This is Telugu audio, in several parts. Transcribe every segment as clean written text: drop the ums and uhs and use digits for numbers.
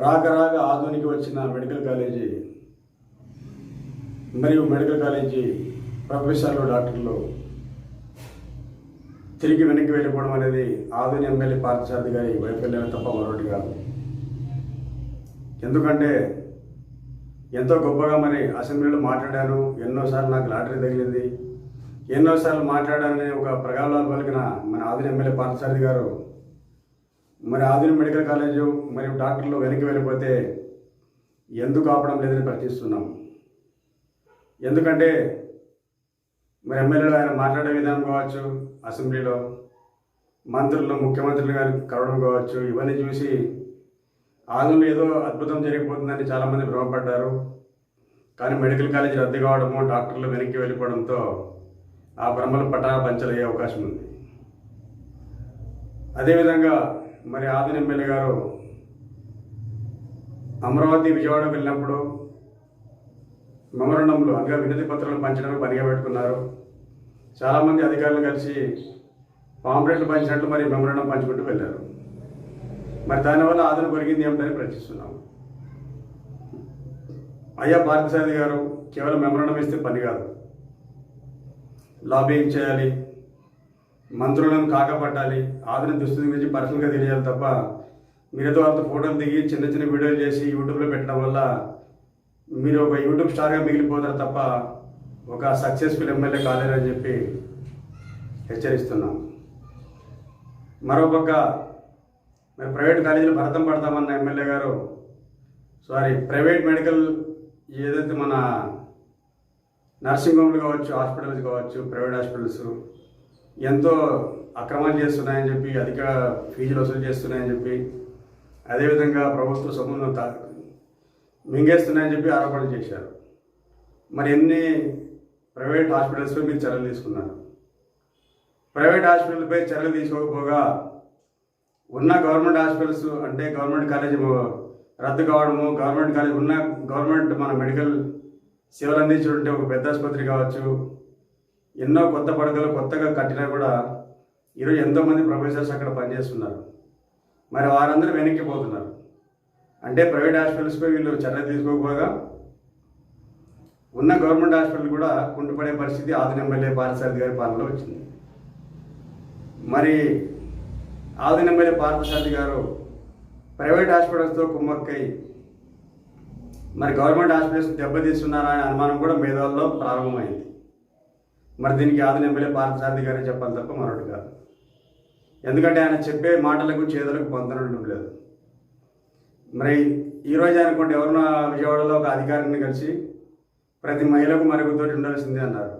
రాక ఆధునిక వచ్చిన మెడికల్ కాలేజీ మరియు మెడికల్ కాలేజీ ప్రొఫెసర్లు డాక్టర్లు తిరిగి వెనక్కి వెళ్ళిపోవడం అనేది ఆధునిక ఎమ్మెల్యే పార్థసారథి గారి వైఫల్యం తప్ప మరొకటి కాదు. ఎందుకంటే ఎంతో గొప్పగా మరి అసెంబ్లీలో మాట్లాడాను, ఎన్నోసార్లు నాకు లాటరీ తగిలింది, ఎన్నోసార్లు మాట్లాడాలని ఒక ప్రగల్భాలు పలికిన మన ఆధునిక ఎమ్మెల్యే పార్థసారథి గారు మరి ఆధునిక మెడికల్ కాలేజు మరియు డాక్టర్లు వెనక్కి వెళ్ళిపోతే ఎందుకు ఆపడం లేదని ప్రశ్నిస్తున్నాం. ఎందుకంటే మరి ఎమ్మెల్యేలు ఆయన మాట్లాడే విధానం కావచ్చు, అసెంబ్లీలో మంత్రులు ముఖ్యమంత్రులు గారు కలవడం కావచ్చు, ఇవన్నీ చూసి ఆధునిక ఏదో అద్భుతం జరిగిపోతుందని చాలామంది భ్రమపడ్డారు. కానీ మెడికల్ కాలేజీ రద్దు కావడము, డాక్టర్లు వెనక్కి వెళ్ళిపోవడంతో ఆ భ్రమలు పంచలయ్యే అవకాశం ఉంది. అదేవిధంగా మరి ఆధునిక ఎమ్మెల్యే గారు అమరావతి విజయవాడ వెళ్ళినప్పుడు మెమోరండంలో అనగా వినతి పత్రాలు పంచడానికి పనిగా పెట్టుకున్నారు. చాలామంది అధికారులు కలిసి పాంప్లెట్లు పంచినట్లు మరి మెమోరండం పంచుకుంటూ వెళ్ళారు. మరి దానివల్ల ఆదరణ పెరిగింది ఏమిటని ప్రశ్నిస్తున్నాం. అయ్యా పార్థసారథి గారు కేవలం మెమోరండం ఇస్తే పని కాదు, లాబింగ్ చేయాలి, మంత్రులను కాకపట్టాలి, ఆధునిక దుస్థితి గురించి పర్సనల్గా తెలియాలి తప్ప మీరేదో అంత ఫోటోలు దిగి చిన్న చిన్న వీడియోలు చేసి యూట్యూబ్లో పెట్టడం వల్ల మీరు ఒక యూట్యూబ్ స్టార్గా మిగిలిపోతారు తప్ప ఒక సక్సెస్ఫుల్ ఎమ్మెల్యే కాలేరని చెప్పి హెచ్చరిస్తున్నాం. మరోపక్క మరి ప్రైవేట్ కాలేజీలు భరతం పడతామన్న ఎమ్మెల్యే గారు ప్రైవేట్ మెడికల్ ఏదైతే మన నర్సింగ్ హోమ్లు కావచ్చు, హాస్పిటల్స్ కావచ్చు, ప్రైవేట్ హాస్పిటల్స్ ఎంతో అక్రమాలు చేస్తున్నాయని చెప్పి, అధిక ఫీజులు వసూలు చేస్తున్నాయని చెప్పి, అదేవిధంగా ప్రభుత్వ సొమ్మును మింగేస్తున్నాయని చెప్పి ఆరోపణలు చేశారు. మరి ఎన్ని ప్రైవేట్ హాస్పిటల్స్పై మీరు చర్యలు తీసుకున్నారు? ప్రైవేట్ హాస్పిటల్పై చర్యలు తీసుకోకపోగా ఉన్న గవర్నమెంట్ హాస్పిటల్స్ అంటే గవర్నమెంట్ కాలేజీ రద్దు కావడము, గవర్నమెంట్ కాలేజీ ఉన్న గవర్నమెంట్ మన మెడికల్ సేవలు అందించుంటే ఒక పెద్ద ఆసుపత్రి కావచ్చు, ఎన్నో కొత్త పడకలు కొత్తగా కట్టినా కూడా ఈరోజు ఎంతోమంది ప్రొఫెసర్స్ అక్కడ పనిచేస్తున్నారు. మరి వారందరూ వెనక్కి పోతున్నారు. అంటే ప్రైవేట్ హాస్పిటల్స్పై వీళ్ళు చర్య తీసుకోకపోగా ఉన్న గవర్నమెంట్ హాస్పిటల్ కూడా కుంటుపడే పరిస్థితి ఆధునిక ఎమ్మెల్యే పార్థసారథి గారి పాలనలో వచ్చింది. మరి ఆధునిక ఎమ్మెల్యే పార్థసారథి గారు ప్రైవేట్ హాస్పిటల్స్తో కుమ్మక్కై మరి గవర్నమెంట్ హాస్పిటల్స్ దెబ్బతీస్తున్నారా అనే అనుమానం కూడా మేధావుల్లో ప్రారంభమైంది. మరి దీనికి ఆధునిక ఎమ్మెల్యే పార్థసారథి గారే చెప్పాలి తప్ప మరొకటి కాదు. ఎందుకంటే ఆయన చెప్పే మాటలకు చేతులకు పొందడం లేదు. మరి ఈరోజు అనుకోండి ఎవరినో విజయవాడలో ఒక అధికారిని కలిసి ప్రతి మహిళకు మరుగుదొడ్డి ఉండాల్సిందే అన్నారు.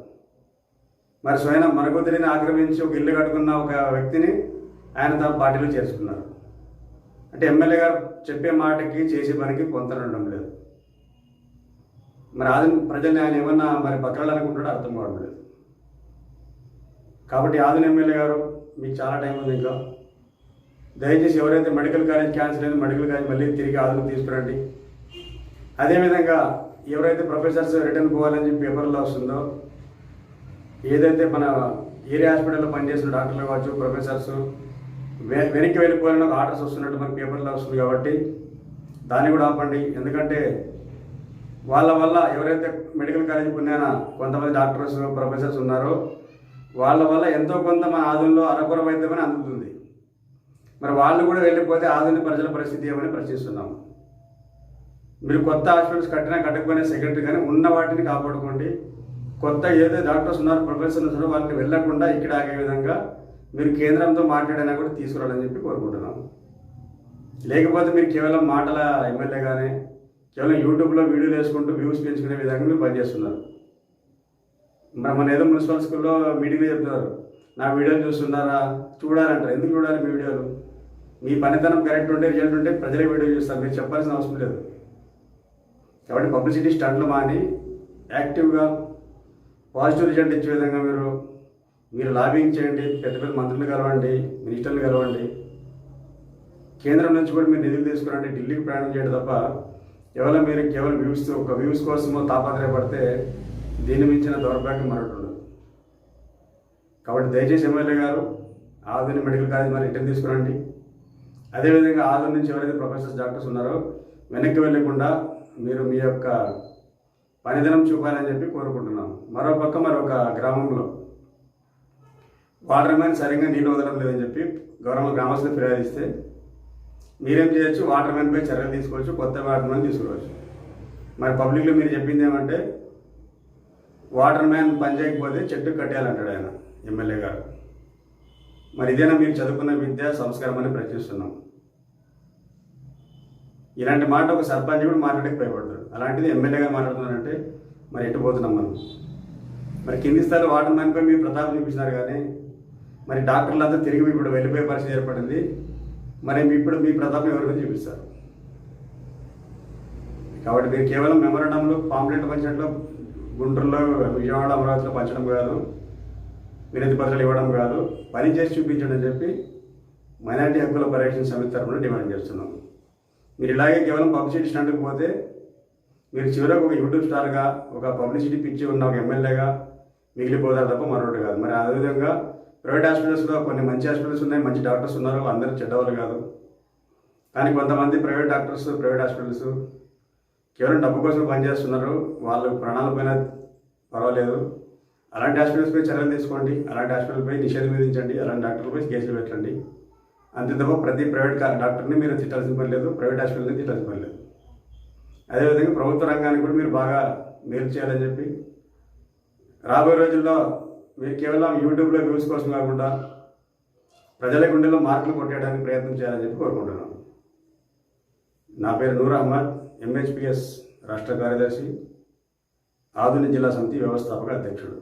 మరి స్వయం మరుగుదొడ్డిని ఆక్రమించి ఒక ఇల్లు కట్టుకున్న ఒక వ్యక్తిని ఆయన తమ పార్టీలో చేర్చుకున్నారు. అంటే ఎమ్మెల్యే గారు చెప్పే మాటకి చేసే పనికి పొందడం లేదు. మరి ఆధునిక ప్రజల్ని ఆయన ఏమన్నా మరి బతకాలనుకుంటాడో అర్థం కావడం లేదు. కాబట్టి ఆధునిక ఎమ్మెల్యే గారు మీకు చాలా టైం ఉంది, ఇంకా దయచేసి ఎవరైతే మెడికల్ కాలేజ్ క్యాన్సిల్ అయిందో మెడికల్ కాలేజ్ మళ్ళీ తిరిగి ఆధునిక తీసుకురండి. అదేవిధంగా ఎవరైతే ప్రొఫెసర్స్ రిటర్న్ పోవాలని చెప్పి పేపర్లో వస్తుందో, ఏదైతే మన ఏరియా హాస్పిటల్లో పనిచేసిన డాక్టర్లు కావచ్చు, ప్రొఫెసర్స్ వెనక్కి వెళ్ళిపోవాలని ఒక ఆర్డర్స్ వస్తున్నట్టు మనకి పేపర్లో వస్తుంది. కాబట్టి దాన్ని కూడా ఆపండి. ఎందుకంటే వాళ్ళ వల్ల ఎవరైతే మెడికల్ కాలేజీ పుణ్యాన కొంతమంది డాక్టర్స్ ప్రొఫెసర్స్ ఉన్నారో వాళ్ళ వల్ల ఎంతో కొంత మన ఆధునిలో అరకొర వైద్యమని అందుతుంది. మరి వాళ్ళు కూడా వెళ్ళిపోతే ఆధునిక ప్రజల పరిస్థితి ఏమని ప్రశ్నిస్తున్నాం. మీరు కొత్త హాస్పిటల్స్ కట్టినా కట్టకపోయినా సెక్రటరీ కానీ ఉన్న వాటిని కాపాడుకోండి. కొత్త ఏదైతే డాక్టర్స్ ఉన్నారో ప్రొఫెసర్స్ ఉన్నారో వాళ్ళని వెళ్లకుండా ఇక్కడ ఆగే విధంగా మీరు కేంద్రంతో మాట్లాడైనా కూడా తీసుకురావాలని చెప్పి కోరుకుంటున్నాం. లేకపోతే మీరు కేవలం మాటల ఎమ్మెల్యేగానే కేవలం యూట్యూబ్లో వీడియోలు వేసుకుంటూ వ్యూస్ పెంచుకునే విధంగా మీరు పనిచేస్తున్నారు. మరి మన ఏదో మున్సిపల్ స్కూల్లో మీటింగ్లో చెప్తున్నారు, నా వీడియోలు చూస్తున్నారా, చూడాలంటారు. ఎందుకు చూడాలి మీ వీడియోలు? మీ పనితనం కరెక్ట్ ఉంటే రిజల్ట్ ఉంటే ప్రజలే వీడియో చూస్తారు, మీరు చెప్పాల్సిన అవసరం లేదు. కాబట్టి పబ్లిసిటీ స్టంట్లు మాని యాక్టివ్గా పాజిటివ్ రిజల్ట్ ఇచ్చే విధంగా మీరు లాబింగ్ చేయండి. పెద్ద పెద్ద మంత్రులు కలవండి, మినిస్టర్లు కలవండి. కేంద్రం నుంచి కూడా మీరు నిధులు తీసుకురండి. ఢిల్లీకి ప్రయాణం చేయడం తప్ప మీరు కేవలం వ్యూస్ కోసమో తాపత్రయపడితే దీన్ని మించిన దౌర్భాగ్యం మరొకటి ఉండదు. కాబట్టి దయచేసి ఎమ్మెల్యే గారు ఆధునిక మెడికల్ కాలేజ్ మరి రిటర్న్ తీసుకురండి. అదేవిధంగా ఆదరణ నుంచి ఎవరైతే ప్రొఫెసర్స్ డాక్టర్స్ ఉన్నారో వెనక్కి వెళ్ళకుండా మీరు మీ యొక్క పనిదినం చూపాలని చెప్పి కోరుకుంటున్నాము. మరోపక్క మరొక గ్రామంలో వాటర్ మ్యాన్ సరిగ్గా నీళ్ళు వదలడం లేదని చెప్పి గ్రామస్తులు ఫిర్యాదు ఇస్తే మీరేం చేయొచ్చు, వాటర్ మ్యాన్పై చర్యలు తీసుకోవచ్చు, కొత్త వాటర్ మ్యాన్ తీసుకోవచ్చు. మరి పబ్లిక్లో మీరు చెప్పింది ఏమంటే వాటర్ మ్యాన్ పని చేయకపోతే చెట్టు కట్టేయాలంటాడు ఆయన ఎమ్మెల్యే గారు. మరి ఇదేనా మీరు చదువుకున్న విద్య సంస్కారం అని ప్రశ్నిస్తున్నాం. ఇలాంటి మాట ఒక సర్పంచ్ కూడా మాట్లాడక భయపడతాడు, అలాంటిది ఎమ్మెల్యేగా మాట్లాడుతున్నారంటే మరి ఎటు పోతున్నాం మనం? మరి కింది స్థాయిలో వాటర్ మ్యాన్పై మీరు ప్రతాపం చూపించినారు, కానీ మరి డాక్టర్లంతా తిరిగి ఇప్పుడు వెళ్ళిపోయే పరిస్థితి ఏర్పడింది. మరి ఇప్పుడు మీ ప్రతాపం ఎవరికైనా చూపిస్తారు. కాబట్టి మీరు కేవలం మెమోరాండంలో పాంప్లెట్ పంచడంలో గుంటూరులో, విజయవాడ, అమరావతిలో పంచడం కాదు, వినతి పత్రాలు ఇవ్వడం కాదు, పని చేసి చూపించడం అని చెప్పి మైనారిటీ హక్కుల పరిరక్షణ సమితి తరఫున డిమాండ్ చేస్తున్నాం. మీరు ఇలాగే కేవలం పబ్లిసిటీ స్టంట్కి పోతే మీరు చివరికి ఒక యూట్యూబ్ స్టార్గా, ఒక పబ్లిసిటీ పిచ్చి ఉన్న ఒక ఎమ్మెల్యేగా మిగిలిపోతారు తప్ప మరొకటి కాదు. మరి అదేవిధంగా ప్రైవేట్ హాస్పిటల్స్లో కొన్ని మంచి హాస్పిటల్స్ ఉన్నాయి, మంచి డాక్టర్స్ ఉన్నారు, అందరూ చెడ్డవాళ్ళు కాదు. కానీ కొంతమంది ప్రైవేట్ డాక్టర్స్, ప్రైవేట్ హాస్పిటల్స్ కేవలం డబ్బు కోసం పనిచేస్తున్నారు, వాళ్ళు ప్రాణాలపైన పర్వాలేదు. అలాంటి హాస్పిటల్స్పై చర్యలు తీసుకోండి, అలాంటి హాస్పిటల్పై నిషేధం విధించండి, అలాంటి డాక్టర్లపై కేసులు పెట్టండి. అంతే తప్ప ప్రతి ప్రైవేట్ డాక్టర్ని మీరు తిట్టాల్సిన పని లేదు, ప్రైవేట్ హాస్పిటల్ని తిట్టాల్సిన పని లేదు. అదేవిధంగా ప్రభుత్వ రంగానికి కూడా మీరు బాగా మేలు చేయాలని చెప్పి రాబోయే రోజుల్లో మీరు కేవలం యూట్యూబ్లో వ్యూస్ కోసం కాకుండా ప్రజల గుండెలో మార్కులు కొట్టేయడానికి ప్రయత్నం చేయాలని చెప్పి కోరుకుంటున్నాను. నా పేరు నూర్ అహ్మద్, ఎంహెచ్పిఎస్ రాష్ట్ర కార్యదర్శి, ఆధునిక జిల్లా సమితి వ్యవస్థాపక అధ్యక్షుడు.